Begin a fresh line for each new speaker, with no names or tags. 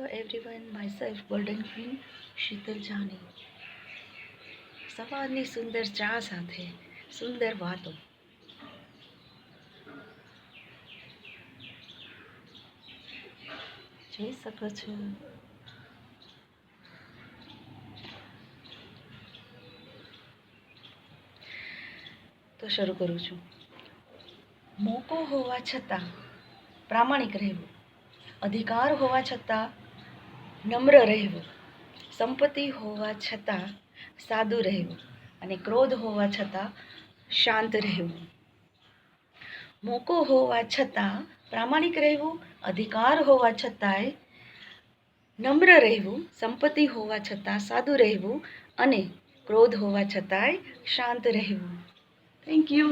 Hello everyone, myself golden queen Sheetal Jani. સવારની સુંદર ચા સાથે સુંદર વાતો. જોઈ શકો છો. તો શરૂ કરું છું. મોકો હોવા છતાં પ્રામાણિક રહેવું, અધિકાર હોવા છતાં નમ્ર રહેવું, સંપત્તિ હોવા છતાં સાદું રહેવું અને ક્રોધ હોવા છતાં શાંત રહેવું. મોકો હોવા છતાં પ્રામાણિક રહેવું, અધિકાર હોવા છતાંય નમ્ર રહેવું, સંપત્તિ હોવા છતાં સાદું રહેવું અને ક્રોધ હોવા છતાંય શાંત રહેવું. Thank you.